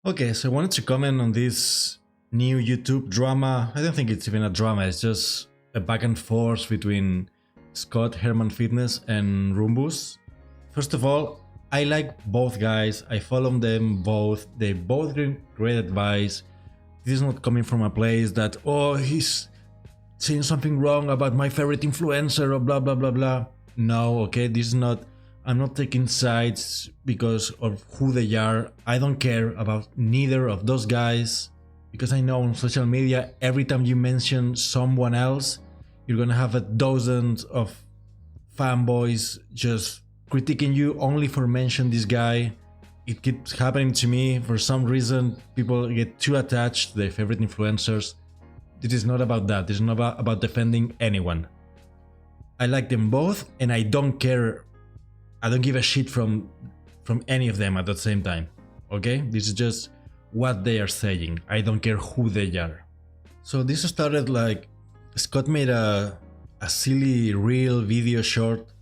Okay, so I wanted to comment on this new YouTube drama. I don't think it's even a drama, it's just a back and forth between Scott Herman Fitness and Runvus. First of all, I like both guys, I follow them both, they both give great advice. This is not coming from a place that, oh, he's saying something wrong about my favorite influencer or blah blah blah blah. No, okay, this is not. I'm not taking sides because of who they are. I don't care about neither of those guys because I know on social media every time you mention someone else, you're gonna have a dozen of fanboys just critiquing you only for mentioning this guy. It keeps happening to me. For some reason, people get too attached to their favorite influencers. This is not about that. This is not about defending anyone. I like them both and I don't care. I don't give a shit from any of them at the same time. Okay? This is just what they are saying. I don't care who they are. So this started like Scott made a silly reel video short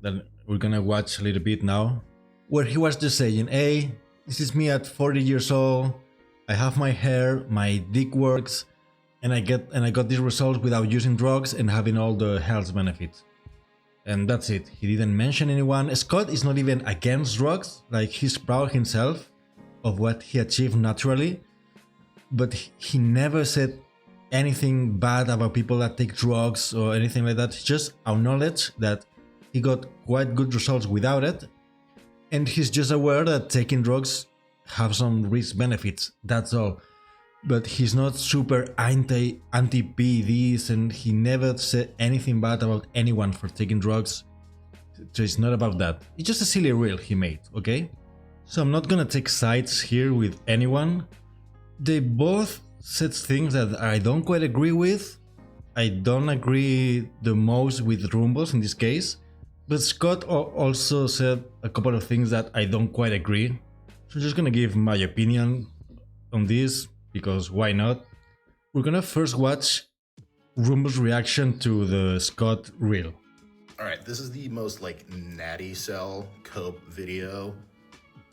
that we're gonna watch a little bit now, where he was just saying, hey, this is me at 40 years old. I have my hair, my dick works, and I got these results without using drugs and having all the health benefits. And that's it. He didn't mention anyone. Scott is not even against drugs. Like, he's proud himself of what he achieved naturally, but he never said anything bad about people that take drugs or anything like that. He just acknowledged that he got quite good results without it, and he's just aware that taking drugs have some risk benefits. That's all. But he's not super anti PEDs, and he never said anything bad about anyone for taking drugs. So it's not about that. It's just a silly reel he made, okay? So I'm not gonna take sides here with anyone. They both said things that I don't quite agree with. I don't agree the most with Runvus in this case, but Scott also said a couple of things that I don't quite agree. So I'm just gonna give my opinion on this, because why not? We're gonna first watch Runvus' reaction to the Scott reel. Alright, this is the most natty cell cope video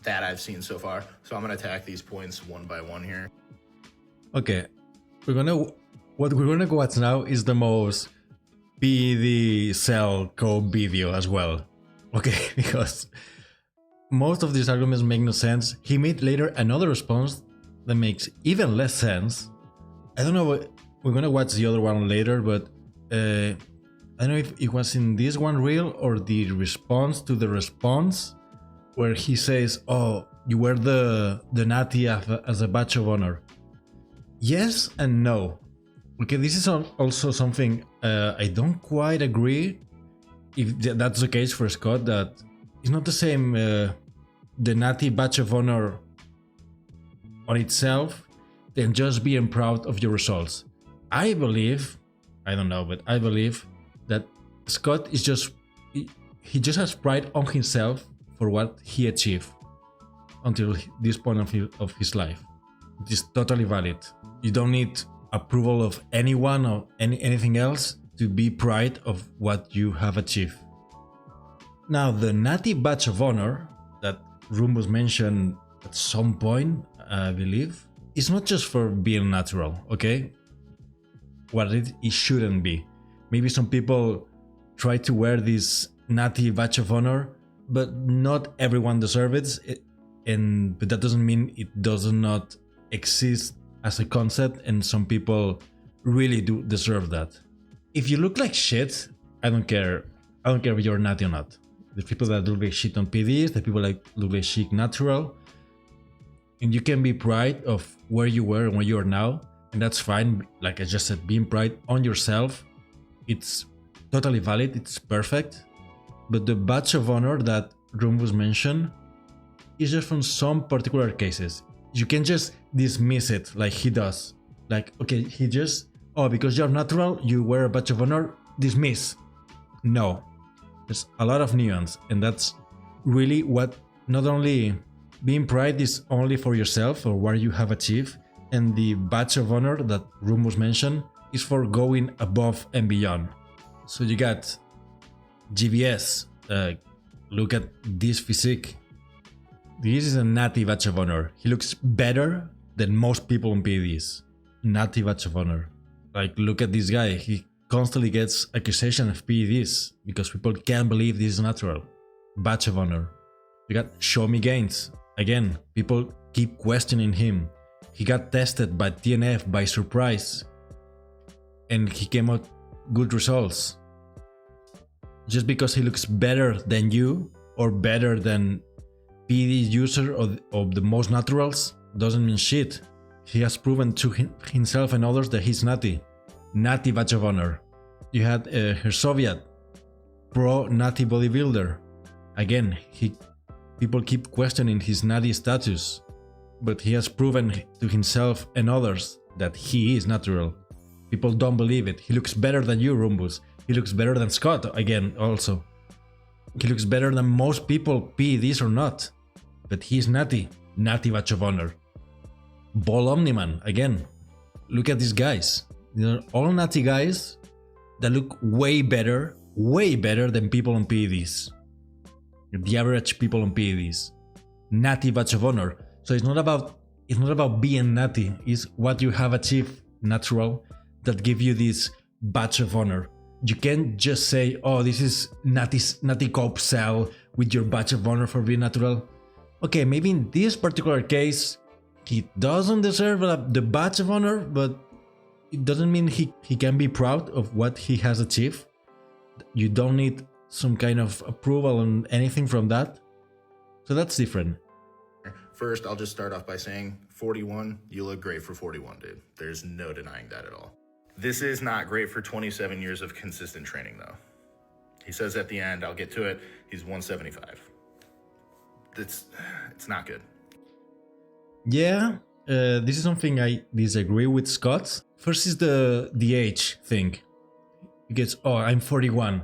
that I've seen so far. So I'm gonna attack these points one by one here. Okay, what we're gonna watch now is the most PED cell cope video as well. Okay, because most of these arguments make no sense. He made later another response that makes even less sense. I don't know, we're gonna watch the other one later, but I don't know if it was in this one reel or the response to the response, where he says, oh, you wear the natty as a badge of honor. Yes and no. Okay, this is also something I don't quite agree if that's the case for Scott, that it's not the same the natty badge of honor on itself than just being proud of your results. I believe, I don't know, but I believe that Scott is he just has pride on himself for what he achieved until this point of his life. It is totally valid. You don't need approval of anyone or anything else to be proud of what you have achieved. Now, the natty badge of honor that Runvus mentioned at some point, I believe, it's not just for being natural, okay? What it shouldn't be. Maybe some people try to wear this natty badge of honor, but not everyone deserves it, but that doesn't mean it does not exist as a concept, and some people really do deserve that. If you look like shit, I don't care. I don't care if you're natty or not. The people that look like shit on PDs, the people that look like shit natural, and you can be proud of where you were and where you are now, and that's fine. Like I just said, being proud on yourself, it's totally valid, it's perfect. But the badge of honor that Runvus mentioned is just from some particular cases. You can just dismiss it like he does. Like, okay, he just, oh, because you're natural, you wear a badge of honor, dismiss. No, there's a lot of nuance, and that's really what, not only being proud is only for yourself or what you have achieved, and the badge of honor that Runvus mentioned is for going above and beyond. So you got GBS, look at this physique. This is a natty badge of honor. He looks better than most people on PEDs. Natty badge of honor. Like, look at this guy. He constantly gets accusation of PEDs because people can't believe this is natural. Badge of honor. You got show me gains. Again, people keep questioning him. He got tested by TNF by surprise, and he came out good results. Just because he looks better than you or better than PED user of the most naturals doesn't mean shit. He has proven to himself and others that he's natty. Natty badge of honor. You had Hersoviat, pro natty bodybuilder. Again, people keep questioning his natty status, but he has proven to himself and others that he is natural. People don't believe it. He looks better than you, Runvus. He looks better than Scott, again, also. He looks better than most people, PEDs or not. But he's natty. Natty badge of honor. Ball Omniman, again. Look at these guys. They're all natty guys that look way better than people on PEDs. The average people on PEDs. Natty badge of honor. So it's not about being natty. It's what you have achieved natural that give you this badge of honor. You can't just say, oh, this is natty cope cell with your badge of honor for being natural. Okay, maybe in this particular case, he doesn't deserve the badge of honor, but it doesn't mean he can be proud of what he has achieved. You don't need some kind of approval on anything from that. So that's different. First, I'll just start off by saying 41, you look great for 41, dude. There's no denying that at all. This is not great for 27 years of consistent training, though. He says at the end, I'll get to it, he's 175. It's not good. Yeah, this is something I disagree with Scott. First is the age thing. He gets, oh, I'm 41.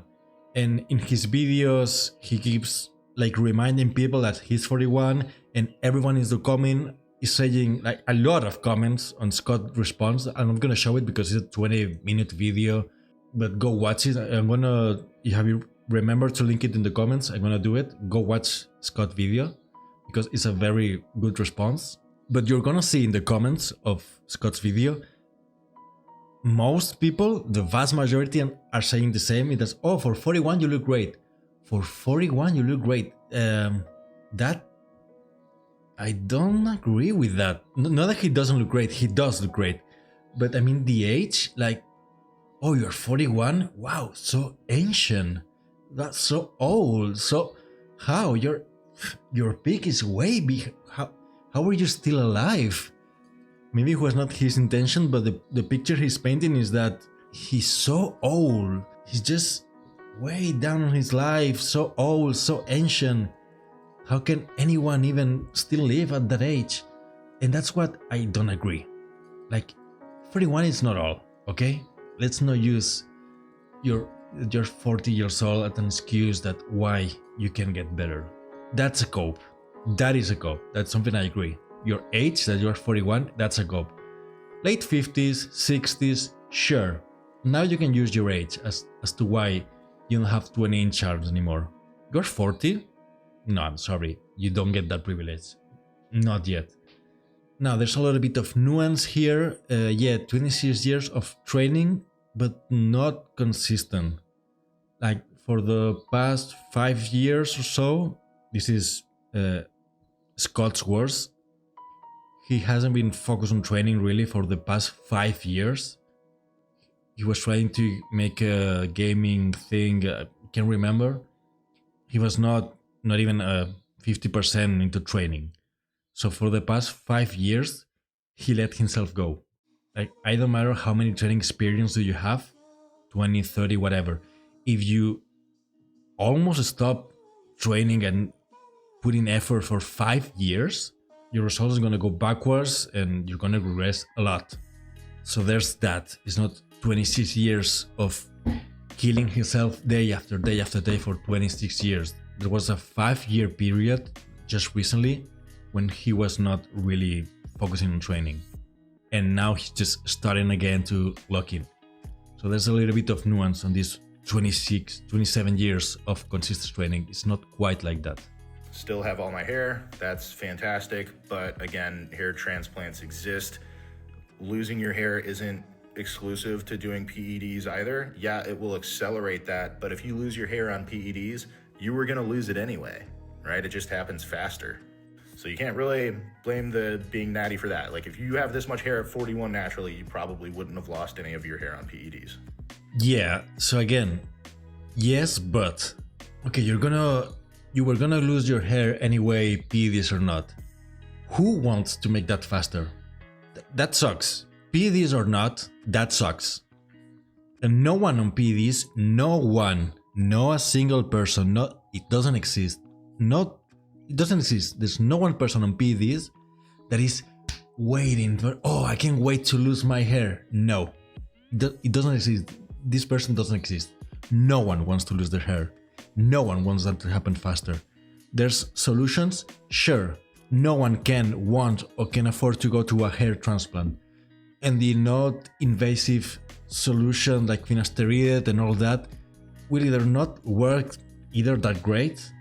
And in his videos, he keeps like reminding people that he's 41, and everyone in the comment is saying like a lot of comments on Scott's response. And I'm gonna show it because it's a 20-minute video, but go watch it. Have you remember to link it in the comments? I'm gonna do it. Go watch Scott's video because it's a very good response. But you're gonna see in the comments of Scott's video, most people, the vast majority, are saying the same. It is, oh, for 41 you look great. For 41 you look great. That I don't agree with that. Not that he doesn't look great. He does look great. But I mean the age, like, oh, you're 41? Wow, so ancient. That's so old. So how? Your peak is way big. How are you still alive? Maybe it was not his intention, but the picture he's painting is that he's so old. He's just way down in his life, so old, so ancient. How can anyone even still live at that age? And that's what I don't agree. Like, 41 is not all, okay? Let's not use you're 40 years old as an excuse that why you can get better. That's a cope. That is a cope. That's something I agree. Your age, that you're 41, that's a cope. Late 50s, 60s, sure. Now you can use your age as to why you don't have 20-inch arms anymore. You're 40? No, I'm sorry. You don't get that privilege. Not yet. Now, there's a little bit of nuance here. 26 years of training, but not consistent. Like, for the past 5 years or so, this is Scott's words. He hasn't been focused on training really for the past 5 years. He was trying to make a gaming thing, can't remember. He was not even 50% into training. So for the past 5 years, he let himself go. Like, I don't matter how many training experience do you have, 20, 30, whatever. If you almost stop training and putting effort for 5 years, your results are going to go backwards and you're going to regress a lot. So there's that. It's not 26 years of killing himself day after day after day for 26 years. There was a 5-year period just recently when he was not really focusing on training. And now he's just starting again to lock in. So there's a little bit of nuance on this 26, 27 years of consistent training. It's not quite like that. still have all my hair. That's fantastic. But again, hair transplants exist. Losing your hair isn't exclusive to doing PEDs either. Yeah, it will accelerate that. But if you lose your hair on PEDs, you were going to lose it anyway, right? It just happens faster. So you can't really blame the being natty for that. Like if you have this much hair at 41 naturally, you probably wouldn't have lost any of your hair on PEDs. Yeah, so again, yes, but okay, you were gonna lose your hair anyway, PEDs or not. Who wants to make that faster? That sucks. PEDs or not, that sucks. And no one on PEDs, no a single person, it doesn't exist. It doesn't exist. There's no one person on PEDs that is waiting for, oh, I can't wait to lose my hair. No, it doesn't exist. This person doesn't exist. No one wants to lose their hair. No one wants that to happen faster. There's solutions, sure. No one can want or can afford to go to a hair transplant. And the not invasive solution like finasteride and all that will either not work either that great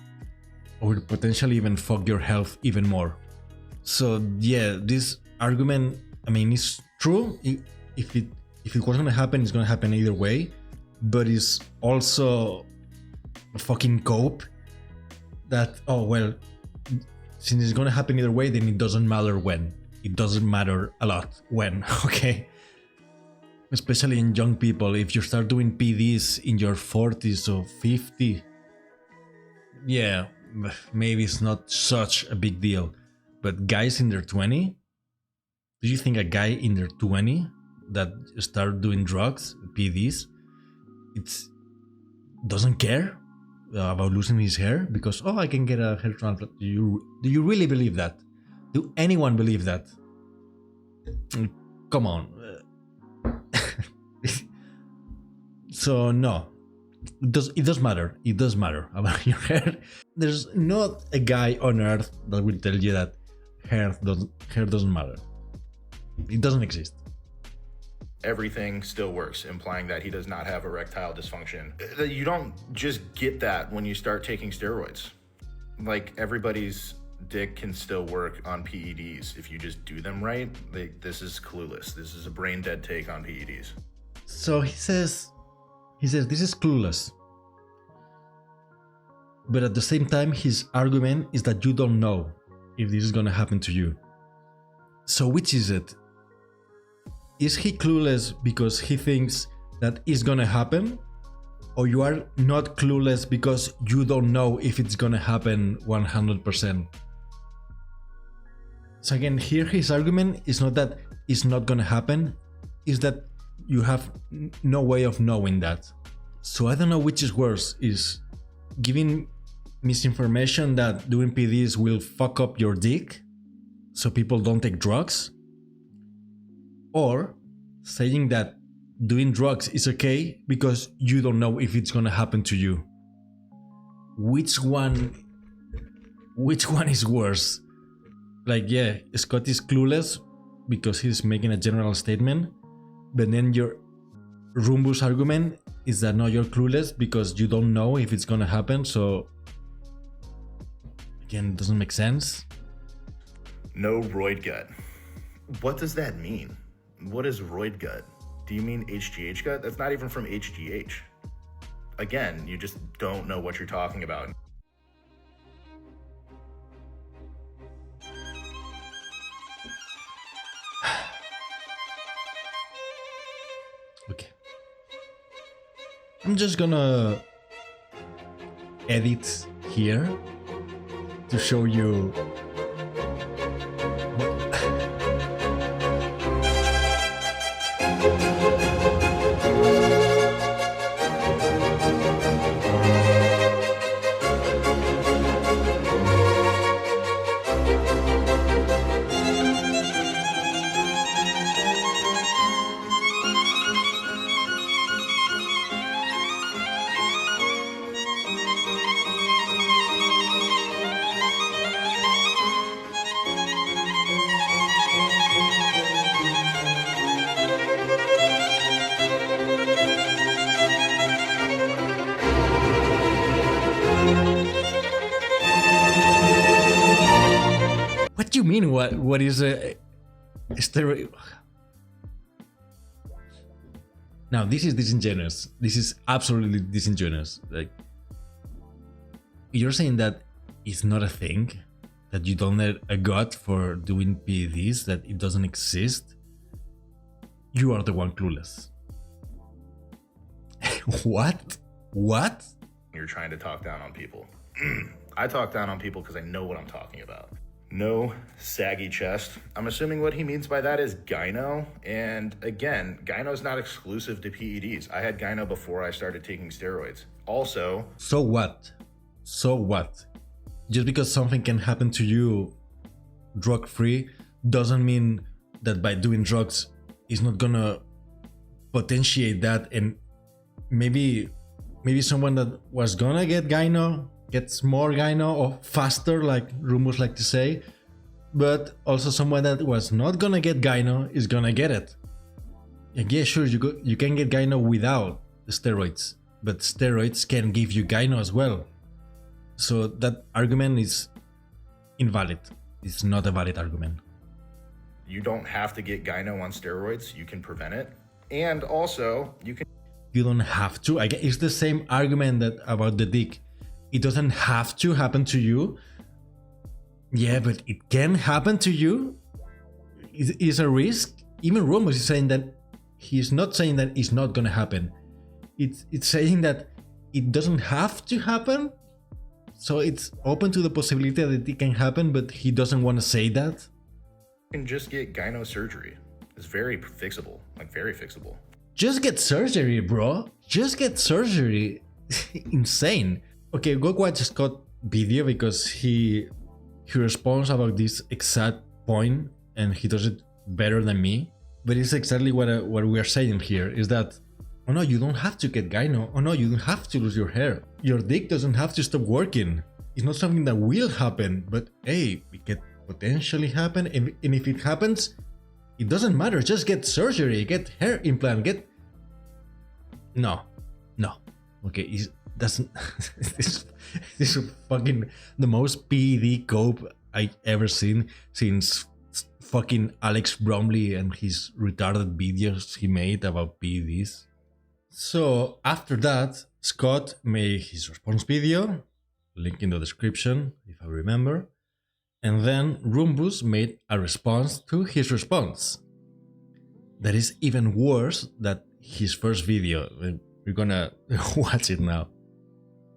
or will potentially even fuck your health even more. So yeah, this argument, I mean, it's true. If it was gonna happen, it's gonna happen either way. But it's also a fucking cope that, oh well, since it's gonna happen either way, then it doesn't matter when. It doesn't matter a lot when, okay? Especially in young people, if you start doing PEDs in your 40s or 50, yeah, maybe it's not such a big deal. But guys in their 20, do you think a guy in their 20 that start doing drugs, PEDs, doesn't care about losing his hair because, oh, I can get a hair transplant? Do you really believe that? Do anyone believe that? Come on. So no, it does matter. It does matter about your hair. There's not a guy on earth that will tell you that hair doesn't matter. It doesn't exist. Everything still works, implying that he does not have erectile dysfunction. You don't just get that when you start taking steroids. Like everybody's dick can still work on PEDs if you just do them right. This is clueless. This is a brain dead take on PEDs. So he says this is clueless. But at the same time, his argument is that you don't know if this is gonna happen to you. So which is it? Is he clueless because he thinks that it's gonna happen? Or you are not clueless because you don't know if it's gonna happen 100%? So again, here his argument is not that it's not gonna happen, is that you have no way of knowing that. So I don't know which is worse, is giving misinformation that doing PEDs will fuck up your dick so people don't take drugs, or saying that doing drugs is okay because you don't know if it's gonna happen to you. Which one is worse? Like, yeah, Scott is clueless because he's making a general statement, but then your Runvus argument is that no, you're clueless because you don't know if it's gonna happen. So again, it doesn't make sense. No roid gut. What does that mean? What is roid gut? Do you mean HGH gut? That's not even from HGH. Again, you just don't know what you're talking about. Okay. I'm just gonna edit here to show you. what is a steroid. Now this is disingenuous. This is absolutely disingenuous. Like, you're saying that it's not a thing, that you don't need a gut for doing PEDs, that it doesn't exist. You are the one clueless. What? You're trying to talk down on people. I talk down on people because I know what I'm talking about. No saggy chest. I'm assuming what he means by that is gyno. And again, gyno is not exclusive to PEDs. I had gyno before I started taking steroids. Also, so what? Just because something can happen to you drug-free doesn't mean that by doing drugs is not gonna potentiate that, and maybe someone that was gonna get gyno gets more gyno or faster, like Runvus like to say, but also someone that was not gonna get gyno is gonna get it. And yeah, sure, you can get gyno without the steroids, but steroids can give you gyno as well. So that argument is invalid. It's not a valid argument. you don't have to get gyno on steroids. You can prevent it. And also, You don't have to. It's the same argument that about the dick. It doesn't have to happen to you. Yeah, but it can happen to you. It's a risk. Even Runvus is saying that he's not saying that it's not gonna happen. It's saying that it doesn't have to happen. So it's open to the possibility that it can happen, but he doesn't want to say that. you can just get gyno surgery. It's very fixable, like very fixable. Just get surgery, bro. Just get surgery. Insane. Okay, go watch Scott's video because he responds about this exact point and he does it better than me. But it's exactly what we are saying here is that, oh no, you don't have to get gyno. Oh no, you don't have to lose your hair. Your dick doesn't have to stop working. It's not something that will happen, but hey, it can potentially happen. And if it happens, it doesn't matter. Just get surgery, get hair implant, get... No. Okay, this is fucking the most PED cope I ever seen since fucking Alex Bromley and his retarded videos he made about PEDs. So after that, Scott made his response video, link in the description if I remember, and then Runvus made a response to his response. That is even worse than his first video. We're gonna watch it now.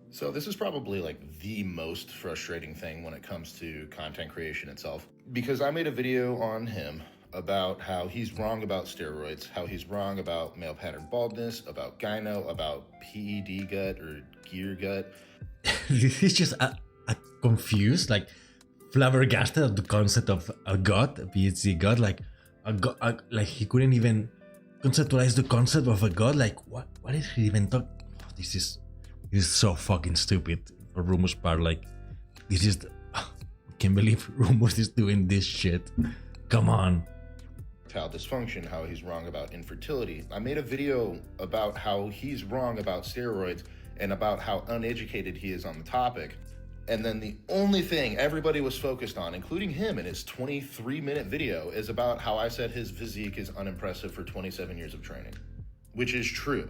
So this is probably like the most frustrating thing when it comes to content creation itself, because I made a video on him about how he's wrong about steroids, how he's wrong about male pattern baldness, about gyno, about PED gut or gear gut. This is just a confused, like flabbergasted at the concept of a gut, a PED gut, like like he couldn't even conceptualize the concept of a god. Like what is he even talking? Oh, this is so fucking stupid for Runvus' part. Like this is I can't believe Runvus is doing this shit. Come on. Child dysfunction, how he's wrong about infertility. I made a video about how he's wrong about steroids and about how uneducated he is on the topic. And then the only thing everybody was focused on, including him in his 23-minute video, is about how I said his physique is unimpressive for 27 years of training, which is true.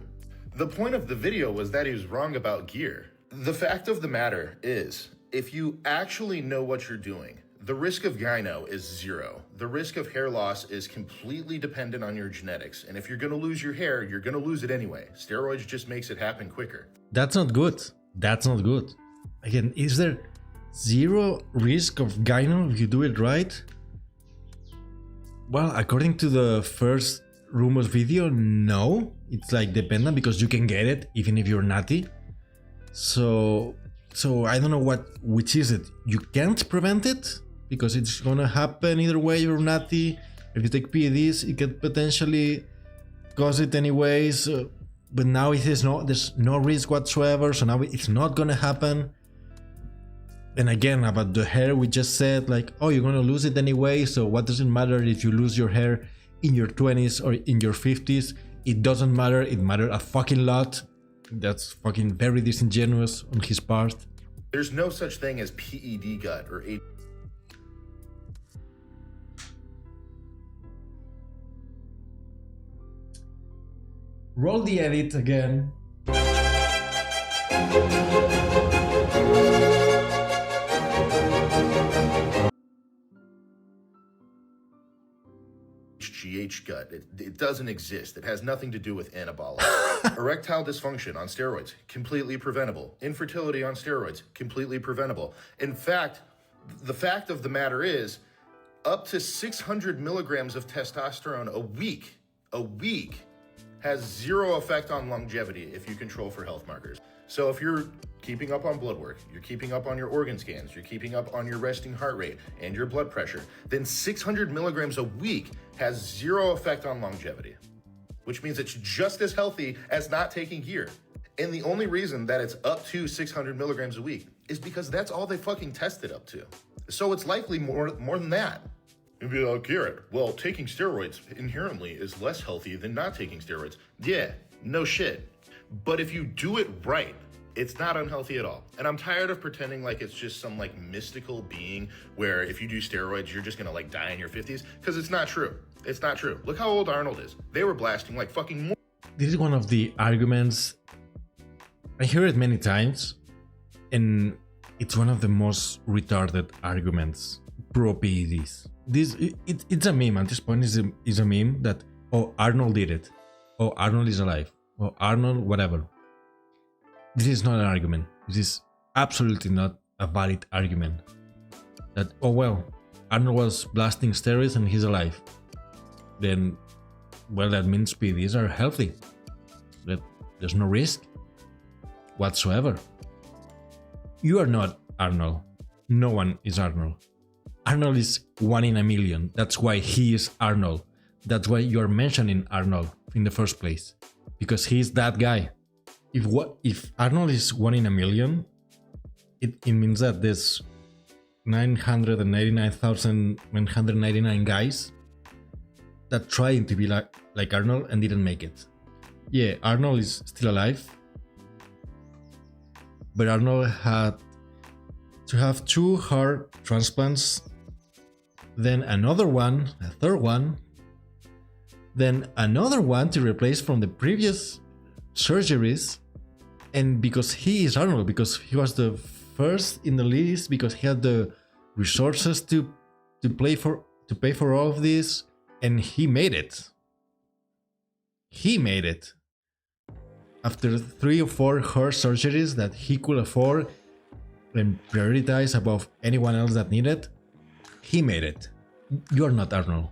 The point of the video was that he was wrong about gear. The fact of the matter is, if you actually know what you're doing, the risk of gyno is 0. The risk of hair loss is completely dependent on your genetics. And if you're gonna lose your hair, you're gonna lose it anyway. Steroids just makes it happen quicker. That's not good. That's not good. Again, is there 0 risk of gyno if you do it right? Well, according to the first Runvus video, no. It's like dependent because you can get it even if you're natty. So I don't know which is it. You can't prevent it because it's gonna happen either way. You're natty. If you take PEDs, it could potentially cause it anyways. But now there's no risk whatsoever. So now it's not gonna happen. And again, about the hair, we just said like, oh, you're gonna lose it anyway. So what does it matter if you lose your hair in your 20s or in your 50s? It doesn't matter. It matters a fucking lot. That's fucking very disingenuous on his part. There's no such thing as PED gut or Roll the edit again. GH gut. It doesn't exist. It has nothing to do with anabolic. Erectile dysfunction on steroids, completely preventable. Infertility on steroids, completely preventable. In fact, the fact of the matter is, up to 600 milligrams of testosterone a week has zero effect on longevity if you control for health markers. So if you're keeping up on blood work, you're keeping up on your organ scans, you're keeping up on your resting heart rate and your blood pressure, then 600 milligrams a week has zero effect on longevity, which means it's just as healthy as not taking gear. And the only reason that it's up to 600 milligrams a week is because that's all they fucking tested up to. So it's likely more than that. You'd be like, Garrett, well, taking steroids inherently is less healthy than not taking steroids. Yeah, no shit. But if you do it right, it's not unhealthy at all. And I'm tired of pretending like it's just some like mystical being where if you do steroids, you're just gonna like die in your 50s, because it's not true. It's not true. Look how old Arnold is. They were blasting like fucking more. This is one of the arguments. I hear it many times, and it's one of the most retarded arguments pro PEDs. It's a meme. At this point, is a meme that, oh, Arnold did it. Oh, Arnold is alive. Oh, Arnold, whatever. This is not an argument. This is absolutely not a valid argument. That, oh well, Arnold was blasting steroids and he's alive. Then, well, that means PEDs are healthy. That there's no risk whatsoever. You are not Arnold. No one is Arnold. Arnold is 1 in a million. That's why he is Arnold. That's why you're mentioning Arnold in the first place. Because he's that guy. If Arnold is 1 in a million, it means that there's 999,999 guys that tried to be like Arnold and didn't make it. Yeah, Arnold is still alive. But Arnold had to have 2 heart transplants, then another one, a third one, then another one to replace from the previous surgeries. And because he is Arnold, because he was the first in the list, because he had the resources to pay for all of this, and he made it. He made it. After 3 or 4 heart surgeries that he could afford and prioritize above anyone else that needed, he made it. You are not Arnold.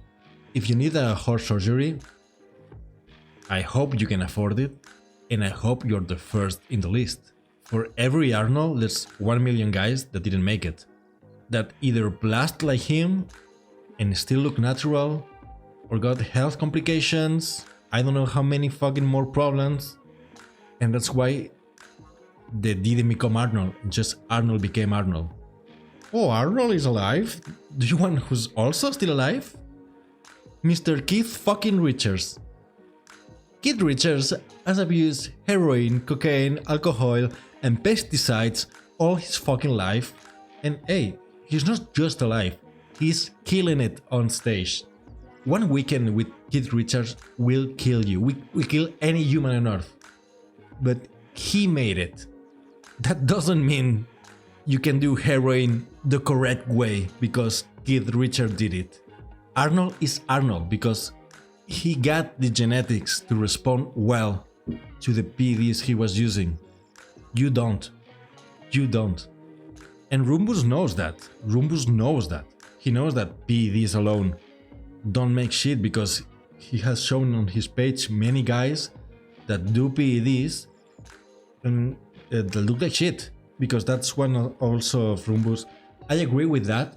If you need a heart surgery, I hope you can afford it, and I hope you're the first in the list. For every Arnold, there's 1 million guys that didn't make it, that either blast like him and still look natural, or got health complications, I don't know how many fucking more problems, and that's why they didn't become Arnold, just Arnold became Arnold. Oh, Arnold is alive? Do you want who's also still alive? Mr. Keith fucking Richards. Keith Richards has abused heroin, cocaine, alcohol, and pesticides all his fucking life. And hey, he's not just alive, he's killing it on stage. One weekend with Keith Richards will kill you. We kill any human on earth. But he made it. That doesn't mean you can do heroin the correct way because Keith Richards did it. Arnold is Arnold because he got the genetics to respond well to the PEDs he was using. You don't. You don't. And Runvus knows that. Runvus knows that. He knows that PEDs alone don't make shit, because he has shown on his page many guys that do PEDs and they look like shit, because that's one also of Runvus. I agree with that,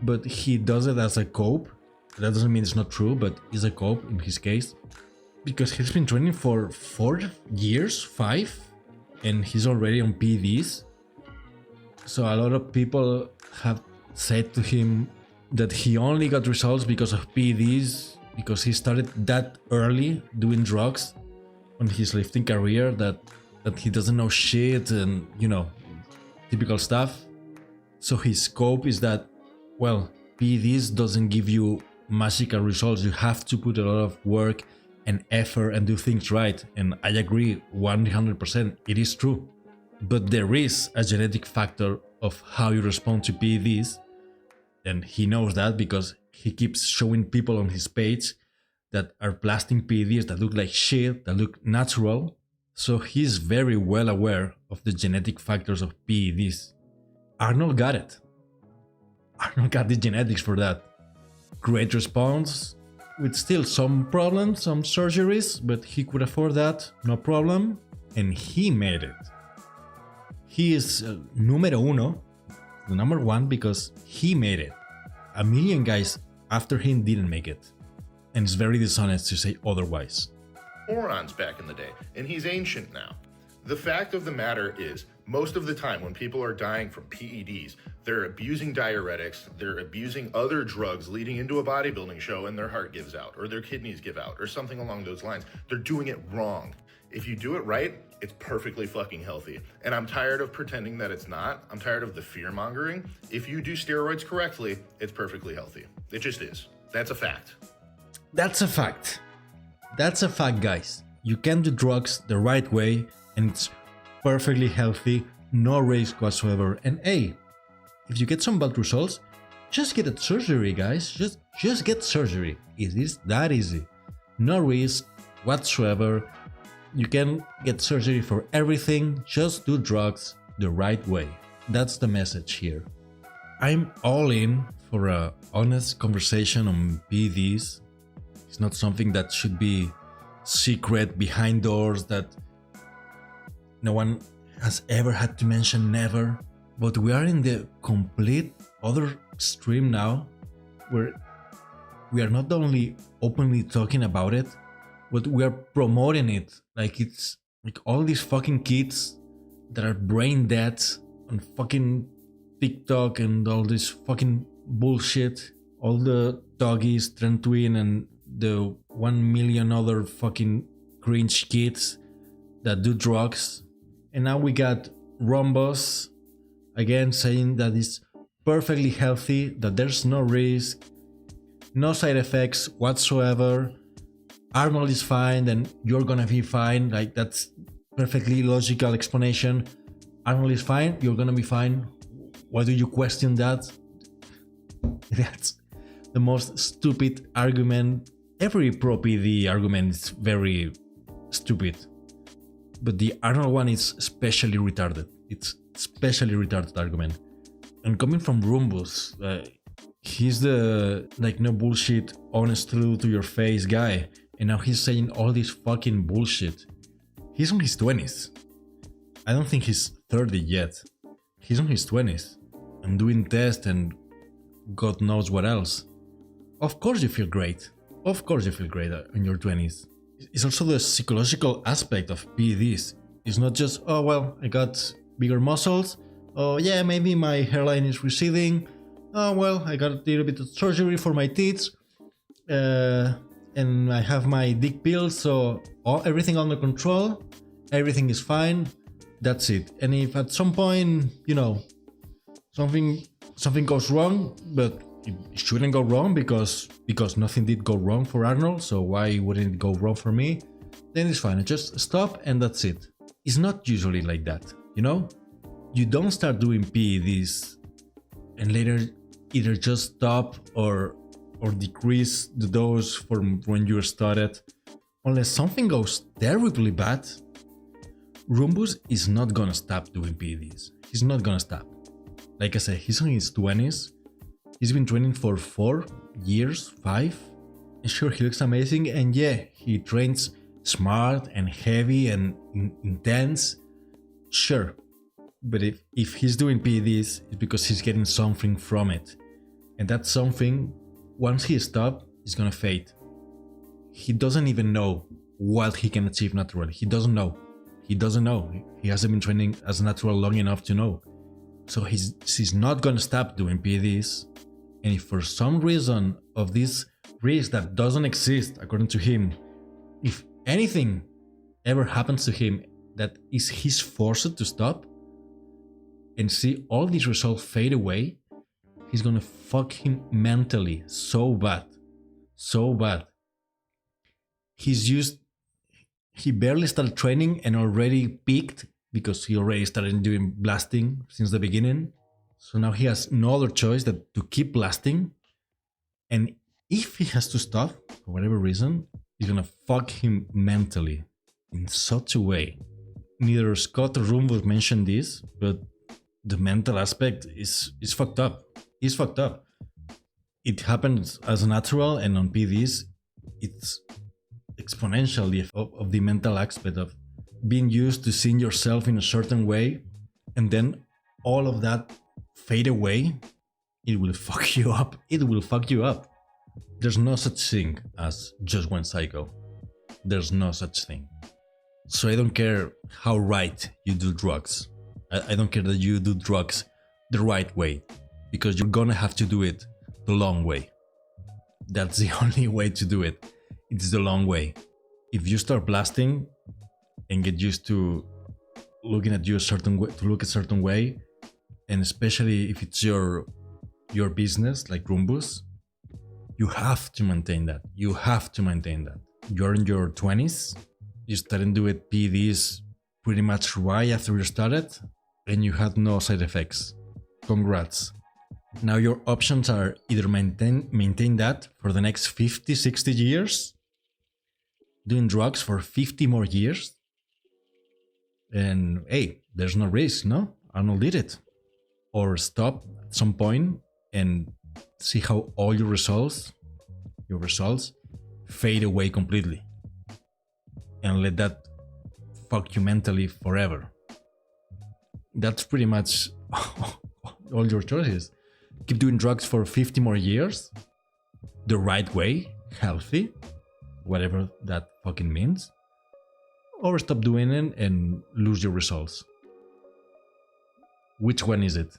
but he does it as a cope. That doesn't mean it's not true, but it's a cope in his case, because he's been training for 4 years, 5, and he's already on PEDs. So a lot of people have said to him that he only got results because of PEDs, because he started that early doing drugs on his lifting career, that he doesn't know shit and, you know, typical stuff. So his scope is that, well, PEDs doesn't give you magical results. You have to put a lot of work and effort and do things right. And I agree 100%, it is true. But there is a genetic factor of how you respond to PEDs, and he knows that because he keeps showing people on his page that are blasting PEDs that look like shit, that look natural. So he's very well aware of the genetic factors of PEDs. Arnold got it. Arnold got the genetics for that. Great response, with still some problems, some surgeries, but he could afford that, no problem. And he made it. He is numero uno, the number one, because he made it. A million guys after him didn't make it. And it's very dishonest to say otherwise. Morons back in the day, and he's ancient now. The fact of the matter is, most of the time when people are dying from PEDs, they're abusing diuretics, they're abusing other drugs leading into a bodybuilding show, and their heart gives out, or their kidneys give out, or something along those lines. They're doing it wrong. If you do it right, it's perfectly fucking healthy. And I'm tired of pretending that it's not. I'm tired of the fear mongering. If you do steroids correctly, it's perfectly healthy. It just is. That's a fact. That's a fact. That's a fact, guys. You can do drugs the right way and it's perfectly healthy, no risk whatsoever. And hey, if you get some bad results, just get a surgery, guys. Just get surgery. It is that easy. No risk whatsoever. You can get surgery for everything. Just do drugs the right way. That's the message here. I'm all in for a honest conversation on PEDs. It's not something that should be secret behind doors that no one has ever had to mention, never. But we are in the complete other extreme now, where we are not only openly talking about it, but we are promoting it. Like it's like all these fucking kids that are brain dead on fucking TikTok and all this fucking bullshit. All the doggies, Trent Twin, and the 1 million other fucking cringe kids that do drugs. And now we got Runvus again saying that it's perfectly healthy, that there's no risk, no side effects whatsoever. Arnold is fine, then you're gonna be fine. Like, that's perfectly logical explanation. Arnold is fine, you're gonna be fine. Why do you question that? That's the most stupid argument. Every pro PD argument is very stupid, but the Arnold one is especially retarded. It's especially retarded argument. And coming from Runvus, he's the like no bullshit, honest, true to your face guy, and now he's saying all this fucking bullshit. He's on his 20s. I don't think he's 30 yet. He's on his 20s and doing tests and God knows what else. Of course you feel great. Of course you feel great in your 20s. It's also the psychological aspect of PEDs. It's not just, oh well, I got bigger muscles. Oh yeah, maybe my hairline is receding. Oh well, I got a little bit of surgery for my teeth. And I have my dick pills, so everything under control. Everything is fine. That's it. And if at some point, you know, something goes wrong, but it shouldn't go wrong because nothing did go wrong for Arnold, so why wouldn't it go wrong for me? Then it's fine. I just stop and that's it. It's not usually like that, you know? You don't start doing PEDs and later either just stop or decrease the dose from when you started, unless something goes terribly bad. Runvus is not gonna stop doing PEDs. He's not gonna stop. Like I said, he's in his 20s. He's been training for 4 years, 5. And sure, he looks amazing. And yeah, he trains smart and heavy and intense. Sure. But if he's doing PEDs, it's because he's getting something from it. And that something, once he stops, is gonna fade. He doesn't even know what he can achieve naturally. He doesn't know. He hasn't been training as natural long enough to know. So he's not gonna stop doing PEDs. And if for some reason of this risk that doesn't exist according to him, if anything ever happens to him that is he's forced to stop and see all these results fade away, he's gonna fuck him mentally so bad. he barely started training and already peaked because he already started doing blasting since the beginning. So now he has no other choice than to keep blasting. And if he has to stop for whatever reason, it's gonna fuck him mentally in such a way. Neither Scott or Runvus mentioned this, but the mental aspect is fucked up. It's fucked up. It happens as natural, and on PEDs, it's exponentially of the mental aspect of being used to seeing yourself in a certain way, and then all of that fade away. It will fuck you up. It will fuck you up. There's no such thing as just one cycle. There's no such thing. So I don't care how right you do drugs. I don't care that you do drugs the right way, because you're gonna have to do it the long way. That's the only way to do it. It's the long way. If you start blasting and get used to looking at you a certain way, to look a certain way, and especially if it's your business like Runvus, you have to maintain that. You have to maintain that. You're in your 20s, you started to do it PEDs pretty much right after you started, and you had no side effects. Congrats. Now your options are either maintain that for the next 50, 60 years, doing drugs for 50 more years, and hey, there's no risk, no? Arnold did it. Or stop at some point and see how all your results fade away completely, and let that fuck you mentally forever. That's pretty much all your choices. Keep doing drugs for 50 more years, the right way, healthy, whatever that fucking means, or stop doing it and lose your results. Which one is it?